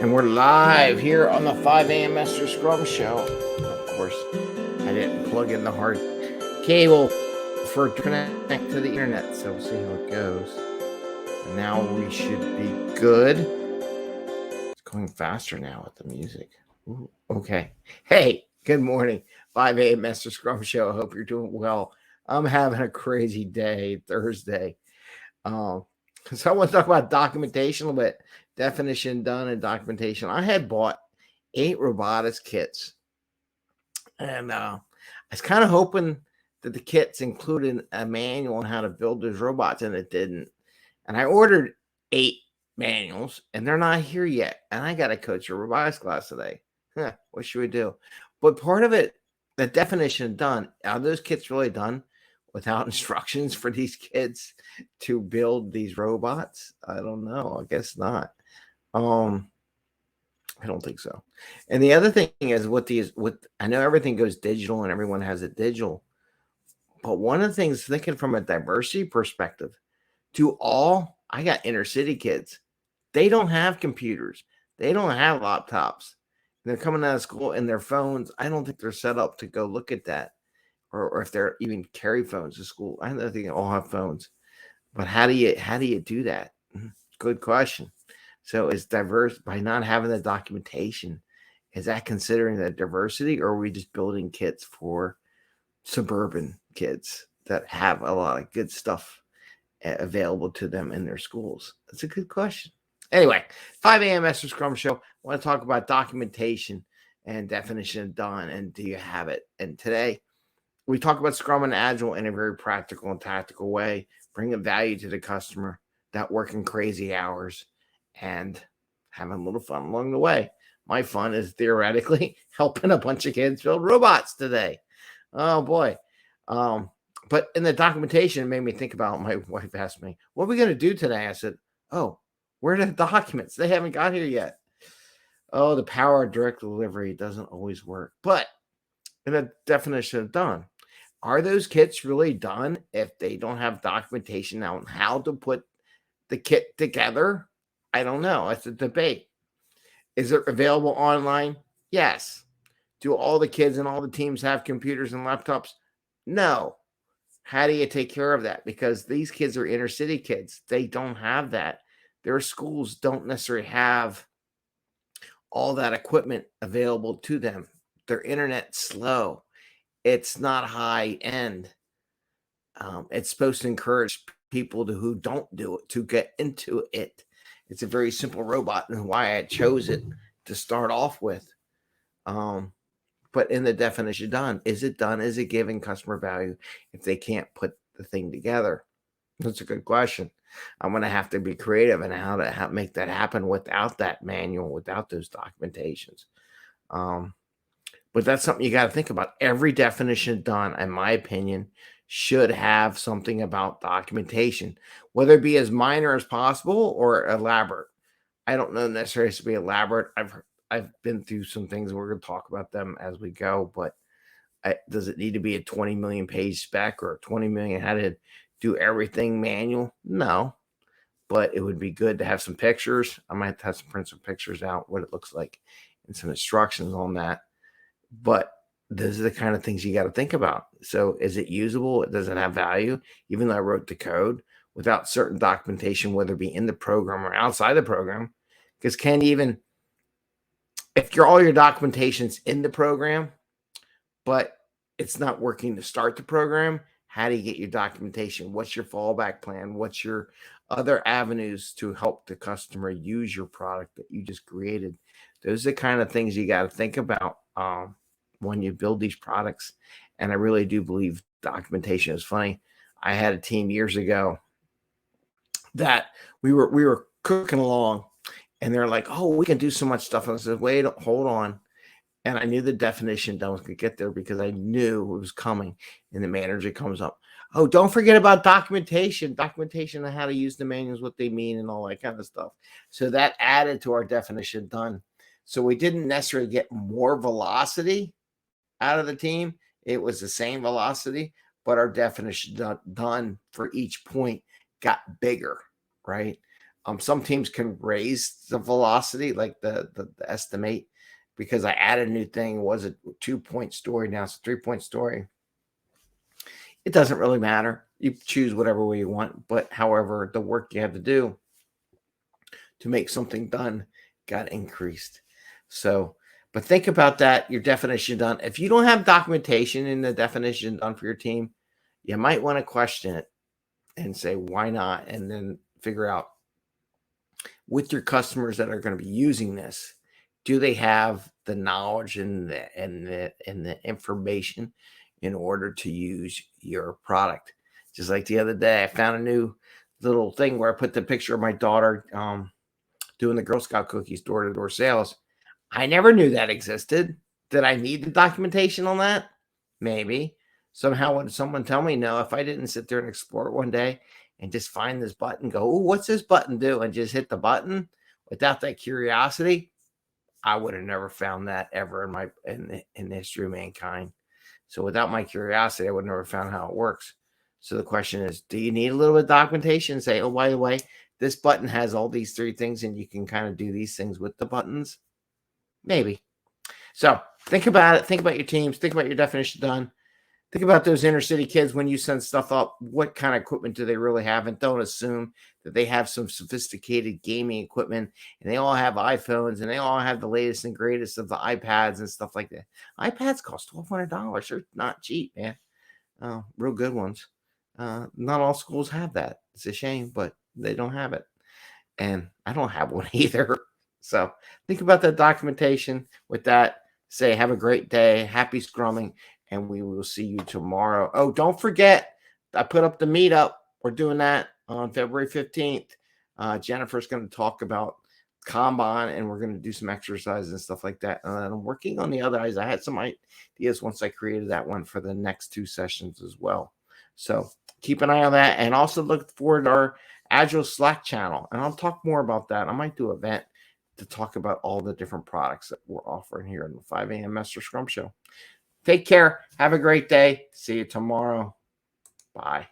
And we're live here on the 5 a.m. Mester Scrum Show. Of course, I didn't plug in the hard cable for connect to the internet, so we'll see how it goes. And now we should be good. It's going faster now with the music. Ooh, okay. Hey, good morning. 5 a.m. Mester Scrum Show. I hope you're doing well. I'm having a crazy day, Thursday. So I want to talk about documentation a little bit. Definition done and documentation. I had bought 8 robotics kits, and I was kind of hoping that the kits included a manual on how to build those robots, and it didn't. And I ordered 8 manuals, and they're not here yet. And I got to coach a robotics class today. What should we do? But part of it, the definition done. Are those kits really done without instructions for these kids to build these robots? I don't know. I guess not. I don't think so. And the other thing is what I know everything goes digital and everyone has it digital. But one of the things, thinking from a diversity perspective, I got inner city kids. They don't have computers. They don't have laptops. They're coming out of school and their phones. I don't think they're set up to go look at that. Or if they're even carry phones to school. I don't think they all have phones. But how do you do that? Good question. So is diverse by not having the documentation, is that considering the diversity, or are we just building kits for suburban kids that have a lot of good stuff available to them in their schools? That's a good question. Anyway, 5 a.m. Mester Scrum Show. I want to talk about documentation and definition of done, and do you have it? And today, we talk about Scrum and Agile in a very practical and tactical way, bringing value to the customer, not working crazy hours, and having a little fun along the way. My fun is theoretically helping a bunch of kids build robots today. Oh boy. But in the documentation, it made me think about, my wife asked me, what are we going to do today? I said, oh, where are the documents? They haven't got here yet. Oh, the power of direct delivery doesn't always work. But in the definition of done, are those kits really done if they don't have documentation on how to put the kit together? I don't know. It's a debate. Is it available online? Yes. Do all the kids and all the teams have computers and laptops? No. How do you take care of that? Because these kids are inner city kids. They don't have that. Their schools don't necessarily have all that equipment available to them. Their internet's slow. It's not high end. It's supposed to encourage people who don't do it to get into it. It's a very simple robot, and why I chose it to start off with. But in the definition done, is it done? Is it giving customer value if they can't put the thing together? That's a good question. I'm going to have to be creative in how to make that happen without that manual, without those documentations. But that's something you got to think about. Every definition done, in my opinion, should have something about documentation, whether it be as minor as possible or elaborate. I don't know necessarily to be elaborate. I've been through some things. We're going to talk about them as we go, but does it need to be a 20 million page spec or 20 million how to do everything manual? No, but it would be good to have some pictures. I might have to print some pictures out, what it looks like, and some instructions on that. But those are the kind of things you got to think about. So is it usable? Does it have value? Even though I wrote the code, without certain documentation, whether it be in the program or outside the program, because if all your documentation's in the program, but it's not working to start the program, how do you get your documentation? What's your fallback plan? What's your other avenues to help the customer use your product that you just created? Those are the kind of things you got to think about when you build these products. And I really do believe documentation is funny. I had a team years ago that we were cooking along, and they're like, oh, we can do so much stuff. And I said, wait, hold on. And I knew the definition done was going to get there because I knew it was coming. And the manager comes up, oh, don't forget about documentation on how to use the manuals, what they mean, and all that kind of stuff. So that added to our definition done. So we didn't necessarily get more velocity out of the team. It was the same velocity, but our definition done for each point got bigger, right? Some teams can raise the velocity, like the estimate, because I added a new thing. It was a 2-point story, now it's a 3-point story. It doesn't really matter. You choose whatever way you want, but however, the work you have to do to make something done got increased. So, but think about that. Your definition done. If you don't have documentation in the definition done for your team, you might want to question it and say, why not? And then figure out with your customers that are going to be using this, do they have the knowledge and the information in order to use your product? Just like the other day, I found a new little thing where I put the picture of my daughter doing the Girl Scout cookies door-to-door sales. I never knew that existed. Did I need the documentation on that? Maybe. Somehow would someone tell me no? If I didn't sit there and explore it one day and just find this button, go, oh, what's this button do? And just hit the button without that curiosity, I would have never found that ever in the history of mankind. So without my curiosity, I would have never found how it works. So the question is, do you need a little bit of documentation? Say, oh, by the way, this button has all these 3 things and you can kind of do these things with the buttons? Maybe. So think about it. Think about your teams. Think about your definition done. Think about those inner city kids when you send stuff up. What kind of equipment do they really have? And don't assume that they have some sophisticated gaming equipment and they all have iPhones and they all have the latest and greatest of the iPads and stuff like that. iPads cost $1,200. They're not cheap, man. Real good ones. Not all schools have that. It's a shame, but they don't have it. And I don't have one either. So think about that documentation. With that, say have a great day. Happy scrumming. And we will see you tomorrow. Oh, don't forget, I put up the meetup. We're doing that on February 15th. Jennifer's going to talk about Kanban, and we're going to do some exercises and stuff like that. And I'm working on the other eyes. I had some ideas once I created that one for the next 2 sessions as well. So keep an eye on that. And also look forward to our Agile Slack channel. And I'll talk more about that. I might do an event to talk about all the different products that we're offering here in the 5 a.m. Mester Scrum Show. Take care. Have a great day. See you tomorrow. Bye.